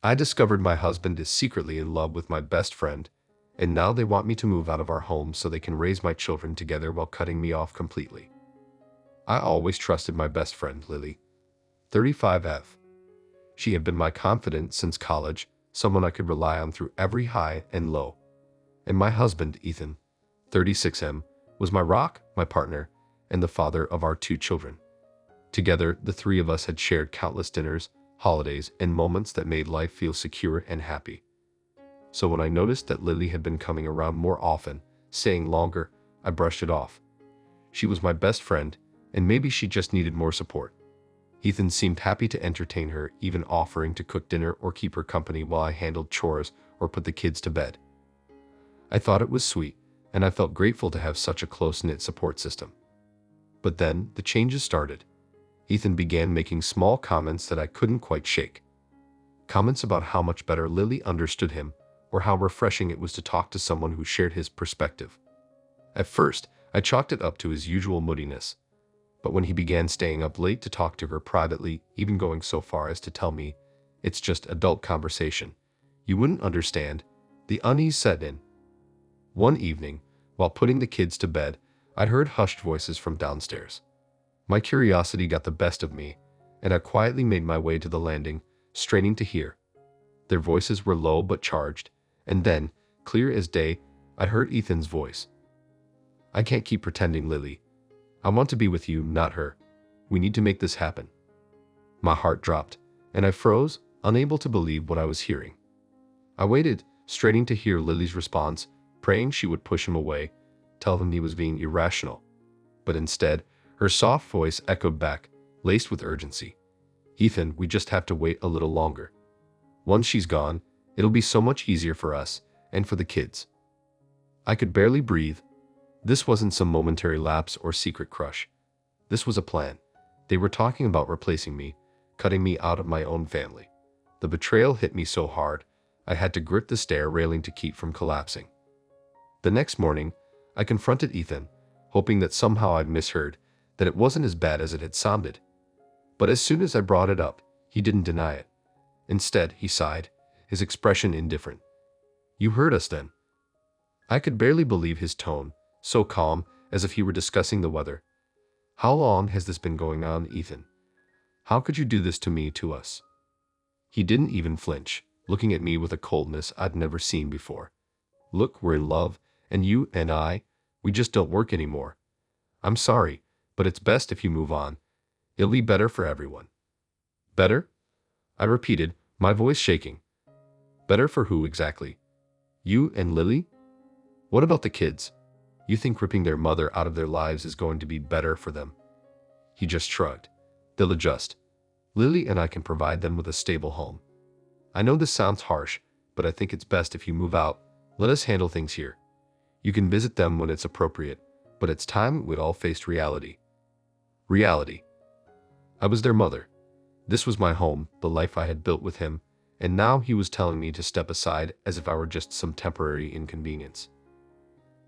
I discovered my husband is secretly in love with my best friend, and now they want me to move out of our home so they can raise my children together while cutting me off completely. I always trusted my best friend, Lily, 35F. She had been my confidant since college, someone I could rely on through every high and low. And my husband, Ethan, 36M, was my rock, my partner, and the father of our 2 children. Together, the 3 of us had shared countless dinners, holidays, and moments that made life feel secure and happy. So when I noticed that Lily had been coming around more often, staying longer, I brushed it off. She was my best friend, and maybe she just needed more support. Ethan seemed happy to entertain her, even offering to cook dinner or keep her company while I handled chores or put the kids to bed. I thought it was sweet, and I felt grateful to have such a close-knit support system. But then, the changes started. Ethan began making small comments that I couldn't quite shake. Comments about how much better Lily understood him, or how refreshing it was to talk to someone who shared his perspective. At first, I chalked it up to his usual moodiness. But when he began staying up late to talk to her privately, even going so far as to tell me, "It's just adult conversation. You wouldn't understand," the unease set in. One evening, while putting the kids to bed, I heard hushed voices from downstairs. My curiosity got the best of me, and I quietly made my way to the landing, straining to hear. Their voices were low but charged, and then, clear as day, I heard Ethan's voice. "I can't keep pretending, Lily. I want to be with you, not her. We need to make this happen." My heart dropped, and I froze, unable to believe what I was hearing. I waited, straining to hear Lily's response, praying she would push him away, tell him he was being irrational. But instead, her soft voice echoed back, laced with urgency. "Ethan, we just have to wait a little longer. Once she's gone, it'll be so much easier for us, and for the kids." I could barely breathe. This wasn't some momentary lapse or secret crush. This was a plan. They were talking about replacing me, cutting me out of my own family. The betrayal hit me so hard, I had to grip the stair railing to keep from collapsing. The next morning, I confronted Ethan, hoping that somehow I'd misheard, that it wasn't as bad as it had sounded. But as soon as I brought it up, he didn't deny it. Instead, he sighed, his expression indifferent. "You heard us then." I could barely believe his tone, so calm, as if he were discussing the weather. "How long has this been going on, Ethan? How could you do this to me, to us?" He didn't even flinch, looking at me with a coldness I'd never seen before. "Look, we're in love, and you and we just don't work anymore. I'm sorry, but it's best if you move on. It'll be better for everyone." "Better?" I repeated, my voice shaking. "Better for who exactly? You and Lily? What about the kids? You think ripping their mother out of their lives is going to be better for them?" He just shrugged. "They'll adjust. Lily and I can provide them with a stable home. I know this sounds harsh, but I think it's best if you move out. Let us handle things here. You can visit them when it's appropriate, but it's time we'd all faced reality." Reality. I was their mother. This was my home, the life I had built with him, and now he was telling me to step aside as if I were just some temporary inconvenience.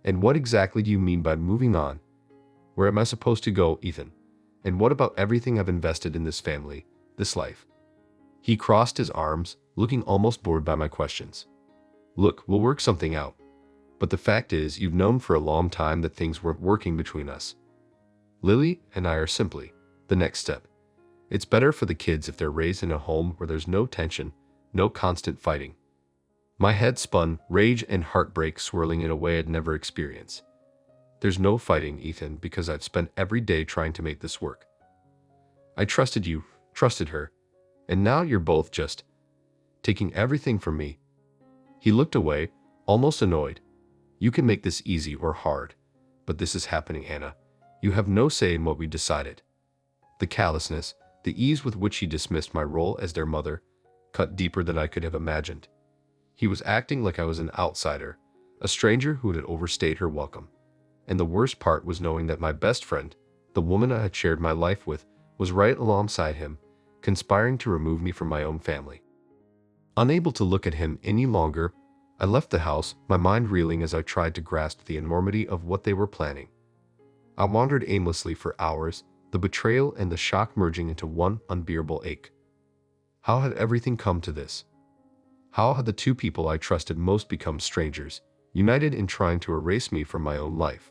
"And what exactly do you mean by moving on? Where am I supposed to go, Ethan? And what about everything I've invested in this family, this life?" He crossed his arms, looking almost bored by my questions. "Look, we'll work something out. But the fact is, you've known for a long time that things weren't working between us. Lily and I are simply the next step. It's better for the kids if they're raised in a home where there's no tension, no constant fighting." My head spun, rage and heartbreak swirling in a way I'd never experienced. "There's no fighting, Ethan, because I've spent every day trying to make this work. I trusted you, trusted her, and now you're both just taking everything from me." He looked away, almost annoyed. "You can make this easy or hard, but this is happening, Hannah. You have no say in what we decided." The callousness, the ease with which he dismissed my role as their mother, cut deeper than I could have imagined. He was acting like I was an outsider, a stranger who had overstayed her welcome. And the worst part was knowing that my best friend, the woman I had shared my life with, was right alongside him, conspiring to remove me from my own family. Unable to look at him any longer, I left the house, my mind reeling as I tried to grasp the enormity of what they were planning. I wandered aimlessly for hours, the betrayal and the shock merging into one unbearable ache. How had everything come to this? How had the two people I trusted most become strangers, united in trying to erase me from my own life?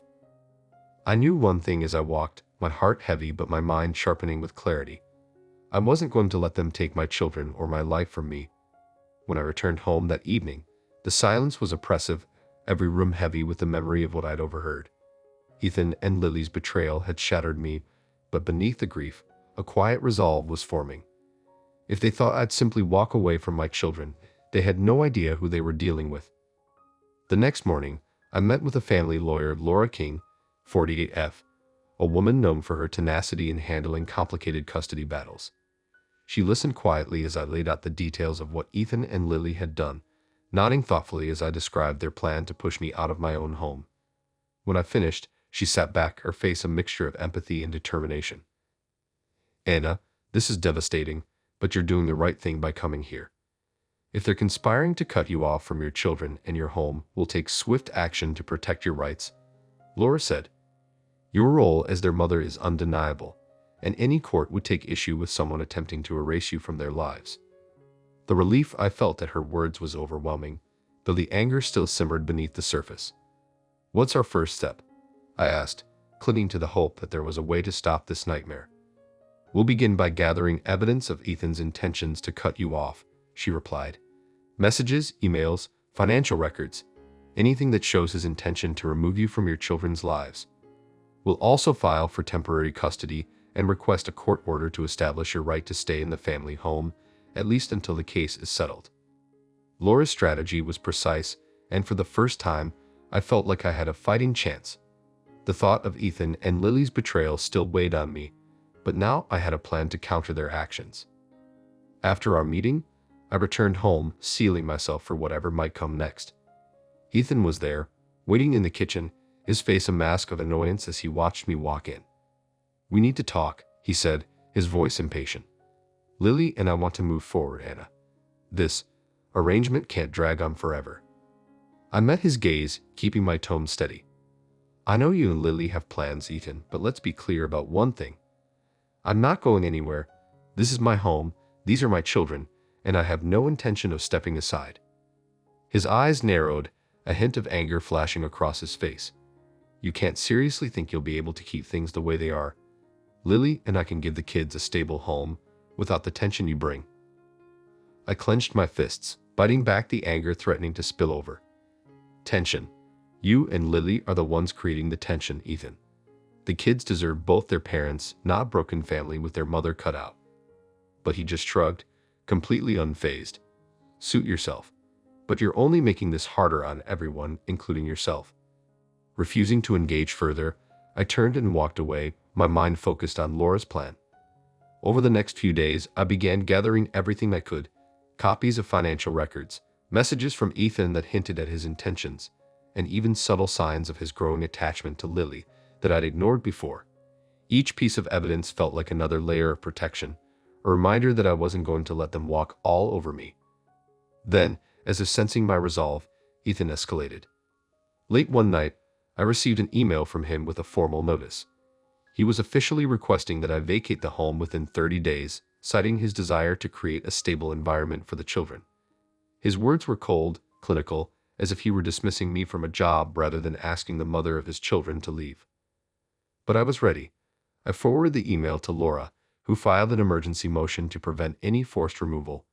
I knew one thing as I walked, my heart heavy but my mind sharpening with clarity. I wasn't going to let them take my children or my life from me. When I returned home that evening, the silence was oppressive, every room heavy with the memory of what I'd overheard. Ethan and Lily's betrayal had shattered me, but beneath the grief, a quiet resolve was forming. If they thought I'd simply walk away from my children, they had no idea who they were dealing with. The next morning, I met with a family lawyer, Laura King, 48F, a woman known for her tenacity in handling complicated custody battles. She listened quietly as I laid out the details of what Ethan and Lily had done, nodding thoughtfully as I described their plan to push me out of my own home. When I finished, she sat back, her face a mixture of empathy and determination. "Anna, this is devastating, but you're doing the right thing by coming here. If they're conspiring to cut you off from your children and your home, we'll take swift action to protect your rights," Laura said. "Your role as their mother is undeniable, and any court would take issue with someone attempting to erase you from their lives." The relief I felt at her words was overwhelming, though the anger still simmered beneath the surface. "What's our first step?" I asked, clinging to the hope that there was a way to stop this nightmare. "We'll begin by gathering evidence of Ethan's intentions to cut you off," she replied. "Messages, emails, financial records, anything that shows his intention to remove you from your children's lives. We'll also file for temporary custody and request a court order to establish your right to stay in the family home, at least until the case is settled." Laura's strategy was precise, and for the first time, I felt like I had a fighting chance. The thought of Ethan and Lily's betrayal still weighed on me, but now I had a plan to counter their actions. After our meeting, I returned home, sealing myself for whatever might come next. Ethan was there, waiting in the kitchen, his face a mask of annoyance as he watched me walk in. "We need to talk," he said, his voice impatient. "Lily and I want to move forward, Anna. This arrangement can't drag on forever." I met his gaze, keeping my tone steady. "I know you and Lily have plans, Ethan, but let's be clear about one thing. I'm not going anywhere. This is my home, these are my children, and I have no intention of stepping aside." His eyes narrowed, a hint of anger flashing across his face. "You can't seriously think you'll be able to keep things the way they are? Lily and I can give the kids a stable home without the tension you bring." I clenched my fists, biting back the anger threatening to spill over. "Tension. You and Lily are the ones creating the tension, Ethan. The kids deserve both their parents, not a broken family with their mother cut out." But he just shrugged, completely unfazed. "Suit yourself. But you're only making this harder on everyone, including yourself." Refusing to engage further, I turned and walked away, my mind focused on Laura's plan. Over the next few days, I began gathering everything I could: copies of financial records, messages from Ethan that hinted at his intentions, and even subtle signs of his growing attachment to Lily that I'd ignored before. Each piece of evidence felt like another layer of protection, a reminder that I wasn't going to let them walk all over me. Then, as if sensing my resolve, Ethan escalated. Late one night, I received an email from him with a formal notice. He was officially requesting that I vacate the home within 30 days, citing his desire to create a stable environment for the children. His words were cold, clinical, as if he were dismissing me from a job rather than asking the mother of his children to leave. But I was ready. I forwarded the email to Laura, who filed an emergency motion to prevent any forced removal.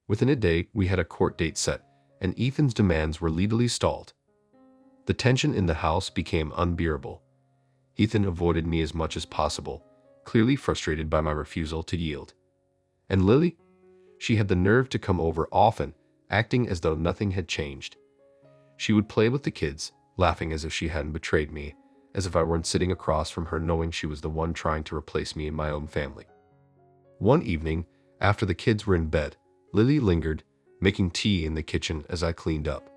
Within a day, we had a court date set, and Ethan's demands were legally stalled. The tension in the house became unbearable. Ethan avoided me as much as possible, clearly frustrated by my refusal to yield. And Lily? She had the nerve to come over often, acting as though nothing had changed. She would play with the kids, laughing as if she hadn't betrayed me, as if I weren't sitting across from her knowing she was the one trying to replace me in my own family. One evening, after the kids were in bed, Lily lingered, making tea in the kitchen as I cleaned up.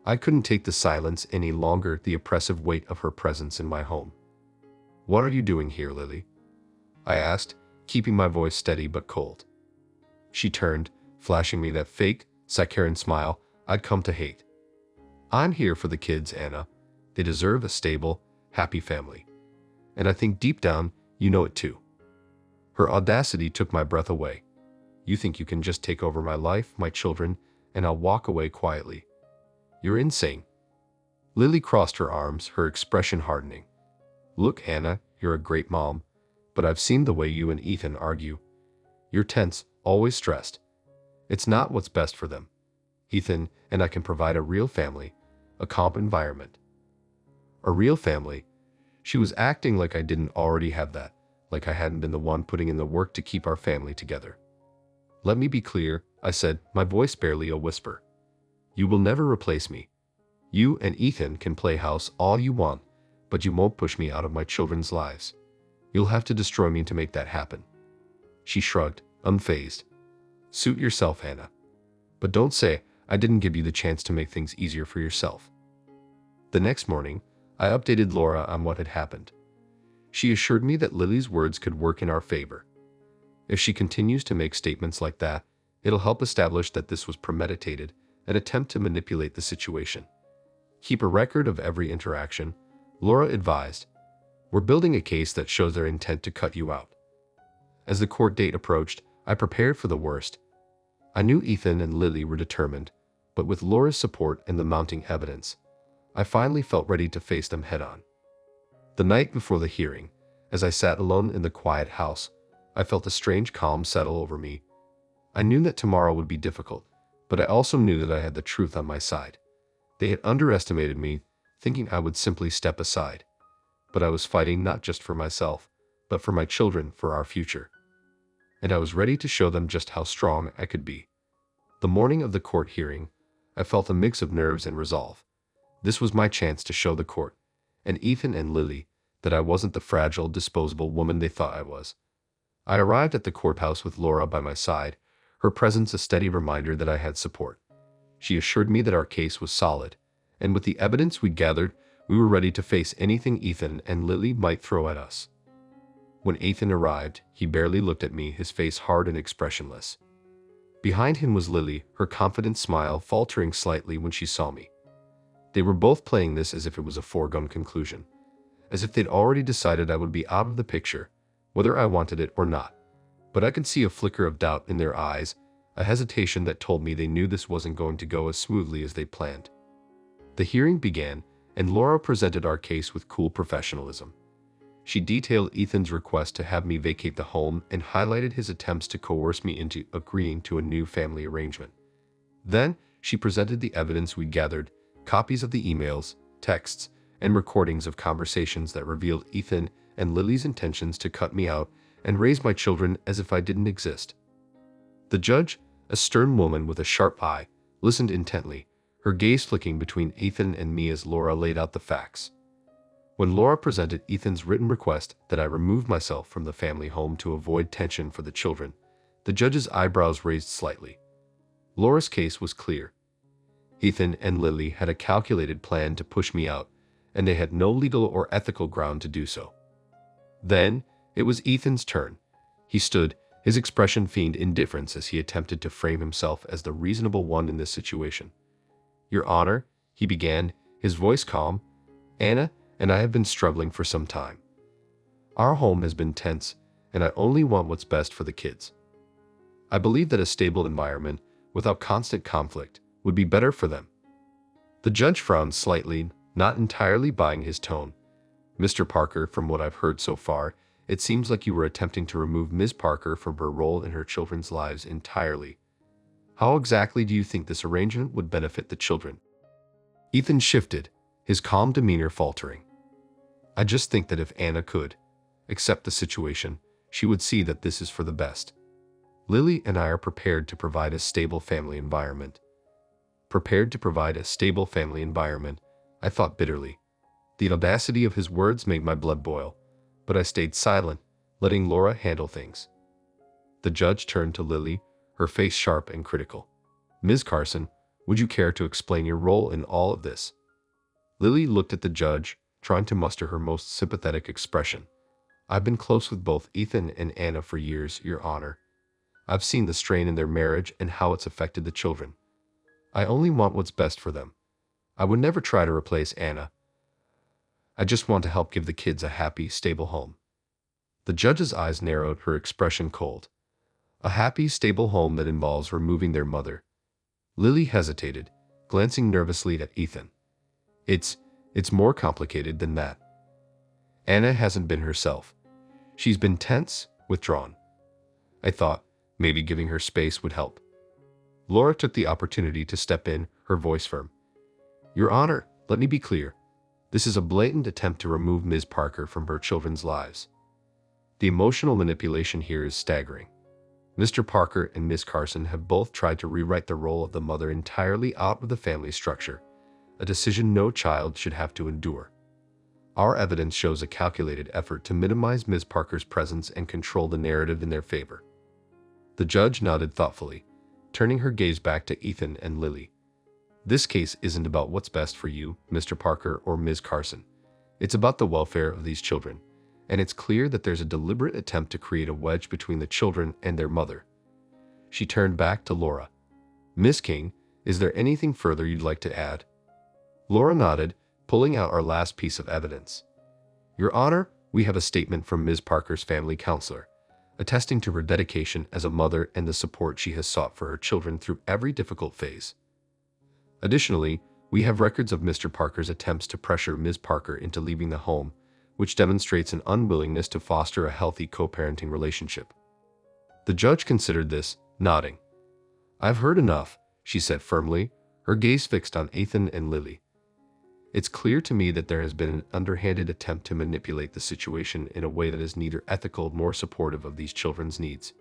I couldn't take the silence any longer, the oppressive weight of her presence in my home. "What are you doing here, Lily?" I asked, keeping my voice steady but cold. She turned, flashing me that fake, saccharine smile I'd come to hate. "I'm here for the kids, Anna. They deserve a stable, happy family. And I think deep down, you know it too." Her audacity took my breath away. "You think you can just take over my life, my children, and I'll walk away quietly. You're insane. Lily crossed her arms, her expression hardening. Look, Anna, you're a great mom, but I've seen the way you and Ethan argue. You're tense, always stressed. It's not what's best for them. Ethan and I can provide a real family, a calm environment. A real family? She was acting like I didn't already have that, like I hadn't been the one putting in the work to keep our family together. Let me be clear, I said, my voice barely a whisper. You will never replace me. You and Ethan can play house all you want, but you won't push me out of my children's lives. You'll have to destroy me to make that happen. She shrugged, unfazed. Suit yourself, Anna. But don't say I didn't give you the chance to make things easier for yourself. The next morning, I updated Laura on what had happened. She assured me that Lily's words could work in our favor. If she continues to make statements like that, it'll help establish that this was premeditated, an attempt to manipulate the situation. Keep a record of every interaction, Laura advised. We're building a case that shows their intent to cut you out. As the court date approached, I prepared for the worst. I knew Ethan and Lily were determined, but with Laura's support and the mounting evidence, I finally felt ready to face them head-on. The night before the hearing, as I sat alone in the quiet house, I felt a strange calm settle over me. I knew that tomorrow would be difficult, but I also knew that I had the truth on my side. They had underestimated me, thinking I would simply step aside. But I was fighting not just for myself, but for my children, for our future. And I was ready to show them just how strong I could be. The morning of the court hearing, I felt a mix of nerves and resolve. This was my chance to show the court, and Ethan and Lily, that I wasn't the fragile, disposable woman they thought I was. I arrived at the courthouse with Laura by my side, her presence a steady reminder that I had support. She assured me that our case was solid, and with the evidence we gathered, we were ready to face anything Ethan and Lily might throw at us. When Ethan arrived, he barely looked at me, his face hard and expressionless. Behind him was Lily, her confident smile faltering slightly when she saw me. They were both playing this as if it was a foregone conclusion, as if they'd already decided I would be out of the picture, whether I wanted it or not. But I could see a flicker of doubt in their eyes, a hesitation that told me they knew this wasn't going to go as smoothly as they planned. The hearing began, and Laura presented our case with cool professionalism. She detailed Ethan's request to have me vacate the home and highlighted his attempts to coerce me into agreeing to a new family arrangement. Then, she presented the evidence we gathered, copies of the emails, texts, and recordings of conversations that revealed Ethan and Lily's intentions to cut me out and raise my children as if I didn't exist. The judge, a stern woman with a sharp eye, listened intently, her gaze flicking between Ethan and me as Laura laid out the facts. When Laura presented Ethan's written request that I remove myself from the family home to avoid tension for the children, the judge's eyebrows raised slightly. Laura's case was clear. Ethan and Lily had a calculated plan to push me out, and they had no legal or ethical ground to do so. Then, it was Ethan's turn. He stood, his expression feigned indifference as he attempted to frame himself as the reasonable one in this situation. Your Honor, he began, his voice calm, Anna and I have been struggling for some time. Our home has been tense, and I only want what's best for the kids. I believe that a stable environment, without constant conflict, would be better for them. The judge frowned slightly, not entirely buying his tone. Mr. Parker, from what I've heard so far, it seems like you were attempting to remove Ms. Parker from her role in her children's lives entirely. How exactly do you think this arrangement would benefit the children? Ethan shifted, his calm demeanor faltering. I just think that if Anna could accept the situation, she would see that this is for the best. Lily and I are prepared to provide a stable family environment. Prepared to provide a stable family environment, I thought bitterly. The audacity of his words made my blood boil, but I stayed silent, letting Laura handle things. The judge turned to Lily, her face sharp and critical. Ms. Carson, would you care to explain your role in all of this? Lily looked at the judge, trying to muster her most sympathetic expression. I've been close with both Ethan and Anna for years, Your Honor. I've seen the strain in their marriage and how it's affected the children. I only want what's best for them. I would never try to replace Anna. I just want to help give the kids a happy, stable home. The judge's eyes narrowed, her expression cold. A happy, stable home that involves removing their mother. Lily hesitated, glancing nervously at Ethan. It's more complicated than that. Anna hasn't been herself. She's been tense, withdrawn. I thought maybe giving her space would help. Laura took the opportunity to step in, her voice firm. Your Honor, let me be clear. This is a blatant attempt to remove Ms. Parker from her children's lives. The emotional manipulation here is staggering. Mr. Parker and Ms. Carson have both tried to rewrite the role of the mother entirely out of the family structure, a decision no child should have to endure. Our evidence shows a calculated effort to minimize Ms. Parker's presence and control the narrative in their favor. The judge nodded thoughtfully, turning her gaze back to Ethan and Lily. This case isn't about what's best for you, Mr. Parker or Ms. Carson. It's about the welfare of these children, and it's clear that there's a deliberate attempt to create a wedge between the children and their mother. She turned back to Laura. Miss King, is there anything further you'd like to add? Laura nodded, pulling out our last piece of evidence. Your Honor, we have a statement from Ms. Parker's family counselor, attesting to her dedication as a mother and the support she has sought for her children through every difficult phase. Additionally, we have records of Mr. Parker's attempts to pressure Ms. Parker into leaving the home, which demonstrates an unwillingness to foster a healthy co-parenting relationship. The judge considered this, nodding. I've heard enough, she said firmly, her gaze fixed on Ethan and Lily. It's clear to me that there has been an underhanded attempt to manipulate the situation in a way that is neither ethical nor supportive of these children's needs.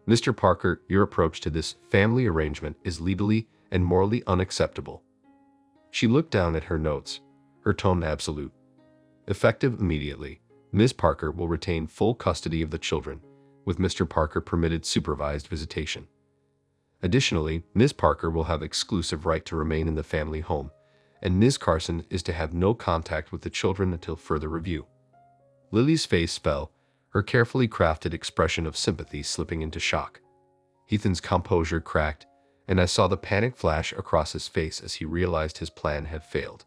Mr. Parker, your approach to this family arrangement is legally and morally unacceptable. She looked down at her notes, her tone absolute. Effective immediately, Ms. Parker will retain full custody of the children, with Mr. Parker permitted supervised visitation. Additionally, Ms. Parker will have exclusive right to remain in the family home, and Ms. Carson is to have no contact with the children until further review. Lily's face fell, her carefully crafted expression of sympathy slipping into shock. Ethan's composure cracked, and I saw the panic flash across his face as he realized his plan had failed.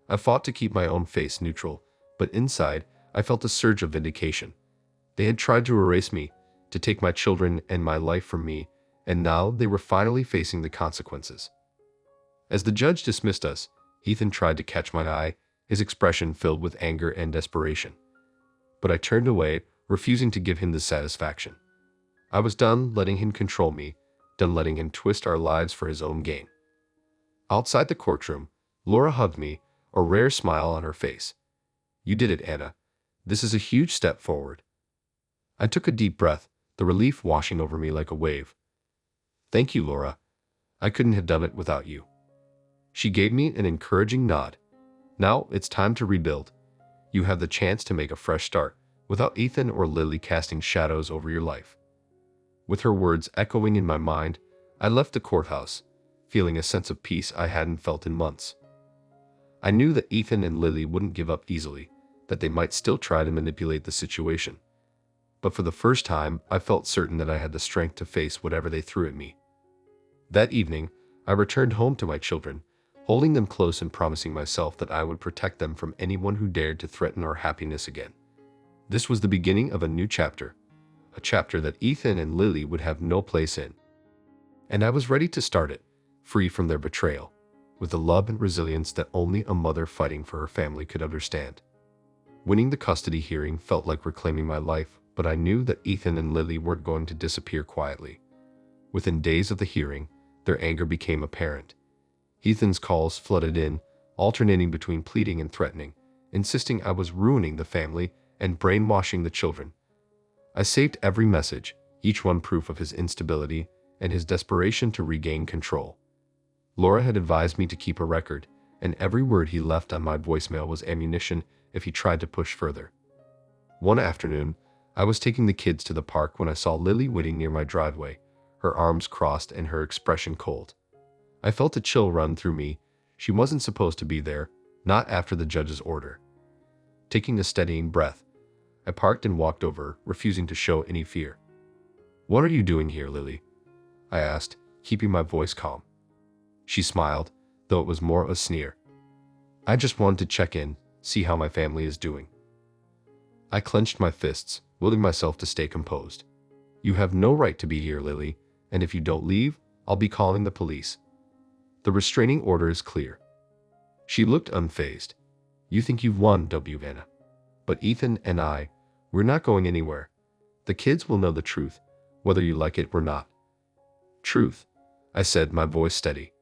I fought to keep my own face neutral, but inside, I felt a surge of vindication. They had tried to erase me, to take my children and my life from me, and now they were finally facing the consequences. As the judge dismissed us, Ethan tried to catch my eye, his expression filled with anger and desperation. But I turned away, refusing to give him the satisfaction. I was done letting him control me, done letting him twist our lives for his own gain. Outside the courtroom, Laura hugged me, a rare smile on her face. You did it, Anna. This is a huge step forward. I took a deep breath, the relief washing over me like a wave. Thank you, Laura. I couldn't have done it without you. She gave me an encouraging nod. Now it's time to rebuild. You have the chance to make a fresh start, without Ethan or Lily casting shadows over your life. With her words echoing in my mind, I left the courthouse, feeling a sense of peace I hadn't felt in months. I knew that Ethan and Lily wouldn't give up easily, that they might still try to manipulate the situation. But for the first time, I felt certain that I had the strength to face whatever they threw at me. That evening, I returned home to my children, holding them close and promising myself that I would protect them from anyone who dared to threaten our happiness again. This was the beginning of a new chapter, a chapter that Ethan and Lily would have no place in. And I was ready to start it, free from their betrayal, with the love and resilience that only a mother fighting for her family could understand. Winning the custody hearing felt like reclaiming my life, but I knew that Ethan and Lily weren't going to disappear quietly. Within days of the hearing, their anger became apparent. Ethan's calls flooded in, alternating between pleading and threatening, insisting I was ruining the family and brainwashing the children. I saved every message, each one proof of his instability and his desperation to regain control. Laura had advised me to keep a record, and every word he left on my voicemail was ammunition if he tried to push further. One afternoon, I was taking the kids to the park when I saw Lily waiting near my driveway, her arms crossed and her expression cold. I felt a chill run through me. She wasn't supposed to be there, not after the judge's order. Taking a steadying breath, I parked and walked over, refusing to show any fear. "What are you doing here, Lily?" I asked, keeping my voice calm. She smiled, though it was more of a sneer. "I just wanted to check in, see how my family is doing." I clenched my fists, willing myself to stay composed. "You have no right to be here, Lily, and if you don't leave, I'll be calling the police," The restraining order is clear." She looked unfazed. "You think you've won, don't you, Anna? But Ethan and we're not going anywhere. The kids will know the truth, whether you like it or not." "Truth," I said, my voice steady.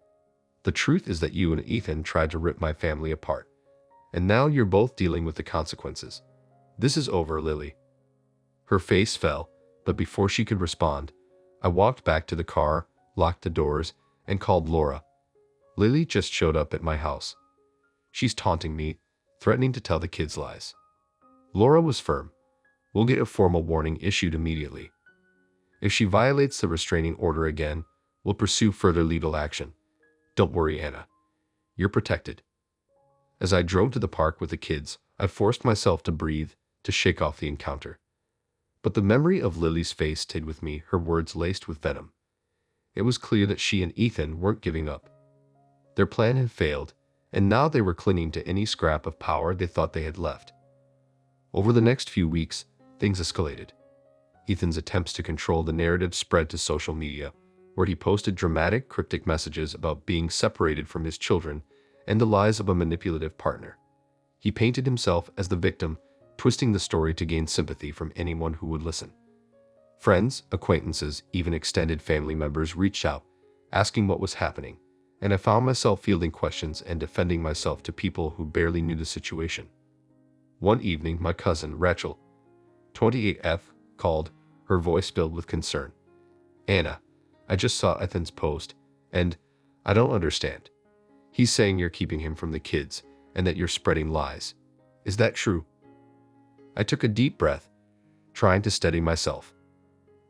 "The truth is that you and Ethan tried to rip my family apart. And now you're both dealing with the consequences. This is over, Lily." Her face fell, but before she could respond, I walked back to the car, locked the doors, and called Laura. "Lily just showed up at my house. She's taunting me, threatening to tell the kids lies." Laura was firm. "We'll get a formal warning issued immediately. If she violates the restraining order again, we'll pursue further legal action. Don't worry, Anna. You're protected." As I drove to the park with the kids, I forced myself to breathe, to shake off the encounter. But the memory of Lily's face stayed with me, her words laced with venom. It was clear that she and Ethan weren't giving up. Their plan had failed, and now they were clinging to any scrap of power they thought they had left. Over the next few weeks, things escalated. Ethan's attempts to control the narrative spread to social media, where he posted dramatic, cryptic messages about being separated from his children and the lies of a manipulative partner. He painted himself as the victim, twisting the story to gain sympathy from anyone who would listen. Friends, acquaintances, even extended family members reached out, asking what was happening, and I found myself fielding questions and defending myself to people who barely knew the situation. One evening, my cousin, Rachel, 28F, called, her voice filled with concern. "Anna, I just saw Ethan's post, and I don't understand. He's saying you're keeping him from the kids and that you're spreading lies. Is that true?" I took a deep breath, trying to steady myself.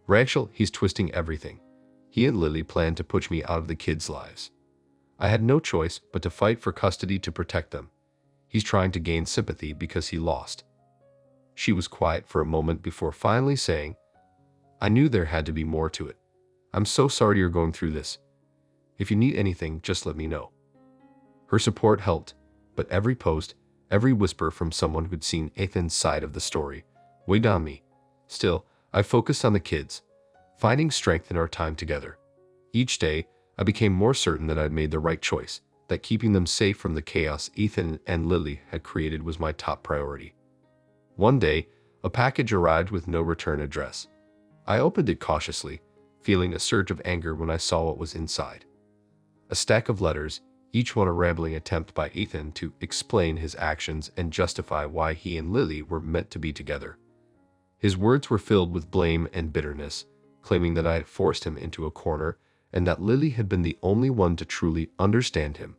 "Rachel, he's twisting everything. He and Lily planned to push me out of the kids' lives. I had no choice but to fight for custody to protect them. He's trying to gain sympathy because he lost." She was quiet for a moment before finally saying, "I knew there had to be more to it. I'm so sorry you're going through this. If you need anything, just let me know." Her support helped, but every post, every whisper from someone who'd seen Ethan's side of the story, weighed on me. Still, I focused on the kids, finding strength in our time together. Each day, I became more certain that I'd made the right choice, that keeping them safe from the chaos Ethan and Lily had created was my top priority. One day, a package arrived with no return address. I opened it cautiously, feeling a surge of anger when I saw what was inside. A stack of letters, each one a rambling attempt by Ethan to explain his actions and justify why he and Lily were meant to be together. His words were filled with blame and bitterness, claiming that I had forced him into a corner and that Lily had been the only one to truly understand him.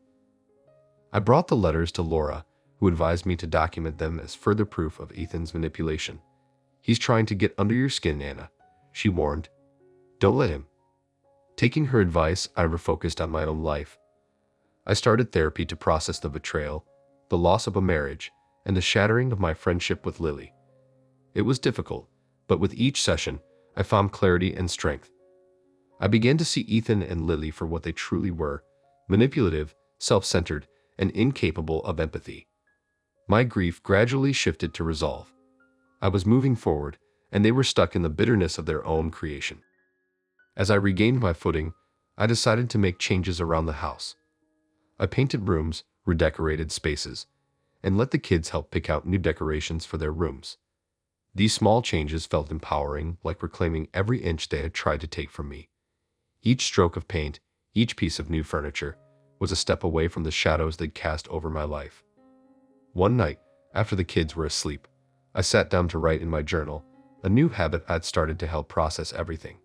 I brought the letters to Laura, who advised me to document them as further proof of Ethan's manipulation. "He's trying to get under your skin, Anna," she warned. "Don't let him." Taking her advice, I refocused on my own life. I started therapy to process the betrayal, the loss of a marriage, and the shattering of my friendship with Lily. It was difficult, but with each session, I found clarity and strength. I began to see Ethan and Lily for what they truly were: manipulative, self-centered, and incapable of empathy. My grief gradually shifted to resolve. I was moving forward, and they were stuck in the bitterness of their own creation. As I regained my footing, I decided to make changes around the house. I painted rooms, redecorated spaces, and let the kids help pick out new decorations for their rooms. These small changes felt empowering, like reclaiming every inch they had tried to take from me. Each stroke of paint, each piece of new furniture, was a step away from the shadows they'd cast over my life. One night, after the kids were asleep, I sat down to write in my journal, a new habit I'd started to help process everything.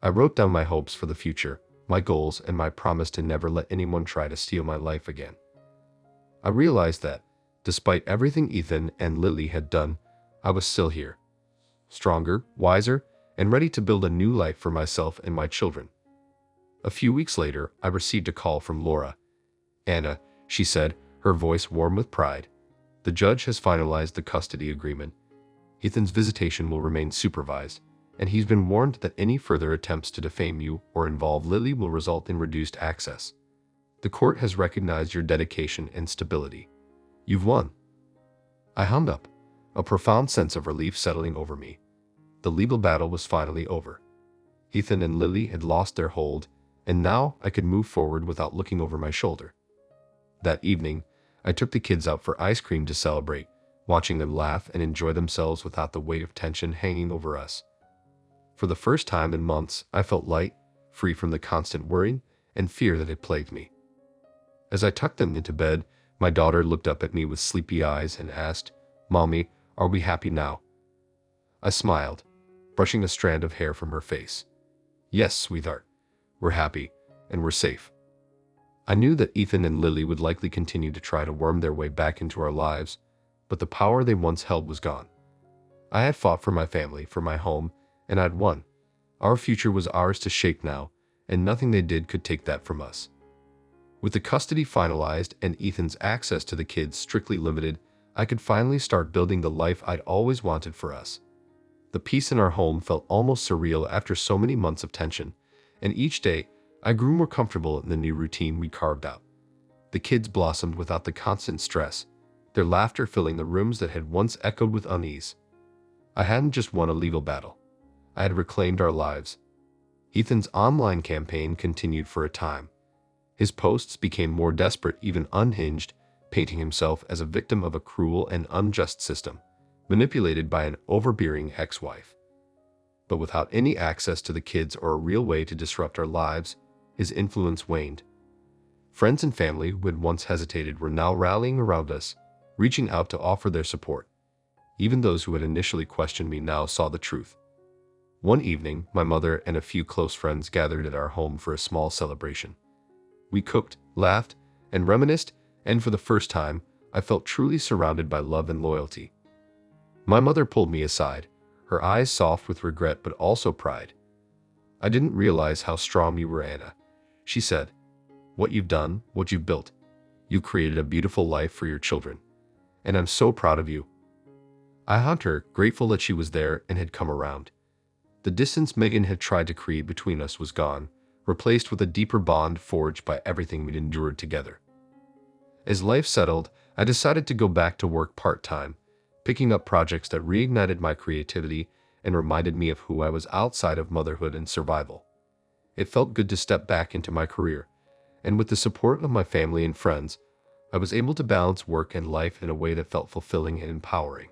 I wrote down my hopes for the future, my goals, and my promise to never let anyone try to steal my life again. I realized that, despite everything Ethan and Lily had done, I was still here, stronger, wiser, and ready to build a new life for myself and my children. A few weeks later, I received a call from Laura. "Anna," she said, her voice warm with pride, "the judge has finalized the custody agreement. Ethan's visitation will remain supervised, and he's been warned that any further attempts to defame you or involve Lily will result in reduced access. The court has recognized your dedication and stability. You've won." I hung up, a profound sense of relief settling over me. The legal battle was finally over. Ethan and Lily had lost their hold, and now I could move forward without looking over my shoulder. That evening, I took the kids out for ice cream to celebrate, watching them laugh and enjoy themselves without the weight of tension hanging over us. For the first time in months, I felt light, free from the constant worry and fear that had plagued me. As I tucked them into bed, my daughter looked up at me with sleepy eyes and asked, "Mommy, are we happy now?" I smiled, brushing a strand of hair from her face. "Yes, sweetheart. We're happy, and we're safe." I knew that Ethan and Lily would likely continue to try to worm their way back into our lives, but the power they once held was gone. I had fought for my family, for my home, and I'd won. Our future was ours to shape now, and nothing they did could take that from us. With the custody finalized and Ethan's access to the kids strictly limited, I could finally start building the life I'd always wanted for us. The peace in our home felt almost surreal after so many months of tension, and each day I grew more comfortable in the new routine we carved out. The kids blossomed without the constant stress, their laughter filling the rooms that had once echoed with unease. I hadn't just won a legal battle. I had reclaimed our lives. Ethan's online campaign continued for a time. His posts became more desperate, even unhinged, painting himself as a victim of a cruel and unjust system, manipulated by an overbearing ex-wife. But without any access to the kids or a real way to disrupt our lives, his influence waned. Friends and family who had once hesitated were now rallying around us, reaching out to offer their support. Even those who had initially questioned me now saw the truth. One evening, my mother and a few close friends gathered at our home for a small celebration. We cooked, laughed, and reminisced, and for the first time, I felt truly surrounded by love and loyalty. My mother pulled me aside, her eyes soft with regret but also pride. "I didn't realize how strong you were, Anna," she said. "What you've done, what you've built. You've created a beautiful life for your children, and I'm so proud of you." I hugged her, grateful that she was there and had come around. The distance Megan had tried to create between us was gone, replaced with a deeper bond forged by everything we'd endured together. As life settled, I decided to go back to work part-time, picking up projects that reignited my creativity and reminded me of who I was outside of motherhood and survival. It felt good to step back into my career, and with the support of my family and friends, I was able to balance work and life in a way that felt fulfilling and empowering.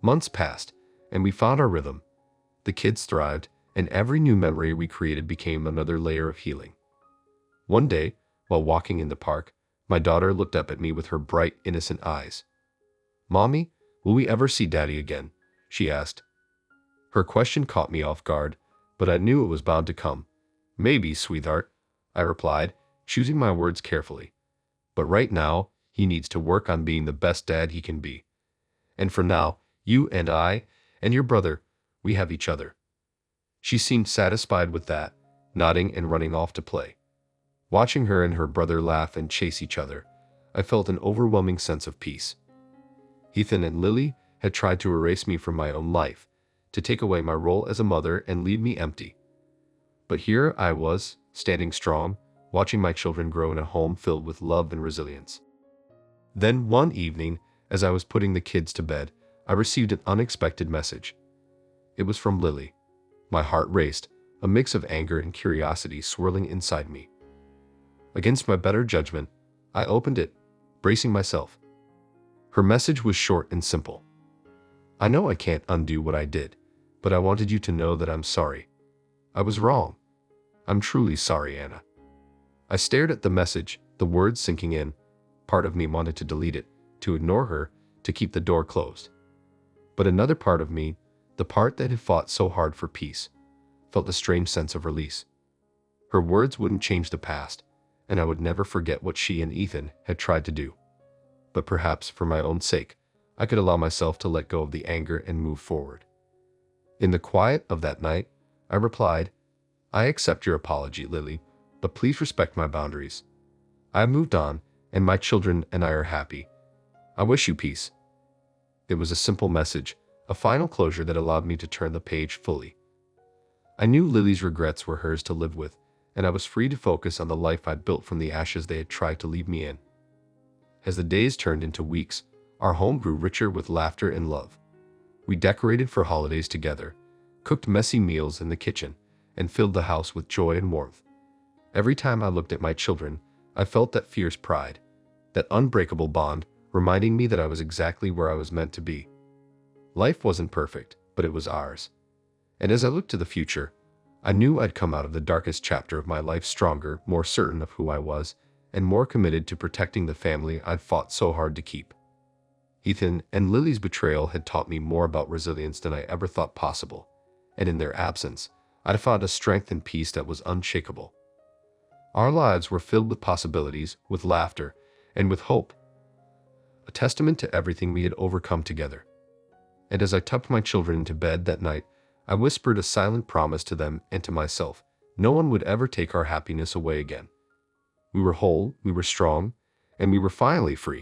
Months passed, and we found our rhythm. The kids thrived, and every new memory we created became another layer of healing. One day, while walking in the park, my daughter looked up at me with her bright, innocent eyes. "Mommy, will we ever see Daddy again?" she asked. Her question caught me off guard, but I knew it was bound to come. "Maybe, sweetheart," I replied, choosing my words carefully. "But right now, he needs to work on being the best dad he can be. And for now, you and I, and your brother, we have each other." She seemed satisfied with that, nodding and running off to play. Watching her and her brother laugh and chase each other, I felt an overwhelming sense of peace. Ethan and Lily had tried to erase me from my own life, to take away my role as a mother and leave me empty. But here I was, standing strong, watching my children grow in a home filled with love and resilience. Then one evening, as I was putting the kids to bed, I received an unexpected message. It was from Lily. My heart raced, a mix of anger and curiosity swirling inside me. Against my better judgment, I opened it, bracing myself. Her message was short and simple. "I know I can't undo what I did, but I wanted you to know that I'm sorry. I was wrong. I'm truly sorry, Anna." I stared at the message, the words sinking in. Part of me wanted to delete it, to ignore her, to keep the door closed. But another part of me, the part that had fought so hard for peace, felt a strange sense of release. Her words wouldn't change the past, and I would never forget what she and Ethan had tried to do. But perhaps for my own sake, I could allow myself to let go of the anger and move forward. In the quiet of that night, I replied, "I accept your apology, Lily, but please respect my boundaries. I have moved on, and my children and I are happy. I wish you peace." It was a simple message, a final closure that allowed me to turn the page fully. I knew Lily's regrets were hers to live with, and I was free to focus on the life I'd built from the ashes they had tried to leave me in. As the days turned into weeks, our home grew richer with laughter and love. We decorated for holidays together, cooked messy meals in the kitchen, and filled the house with joy and warmth. Every time I looked at my children, I felt that fierce pride, that unbreakable bond, reminding me that I was exactly where I was meant to be. Life wasn't perfect, but it was ours. And as I looked to the future, I knew I'd come out of the darkest chapter of my life stronger, more certain of who I was, and more committed to protecting the family I'd fought so hard to keep. Ethan and Lily's betrayal had taught me more about resilience than I ever thought possible, and in their absence, I found a strength and peace that was unshakable. Our lives were filled with possibilities, with laughter, and with hope, a testament to everything we had overcome together. And as I tucked my children into bed that night, I whispered a silent promise to them and to myself: no one would ever take our happiness away again. We were whole, we were strong, and we were finally free.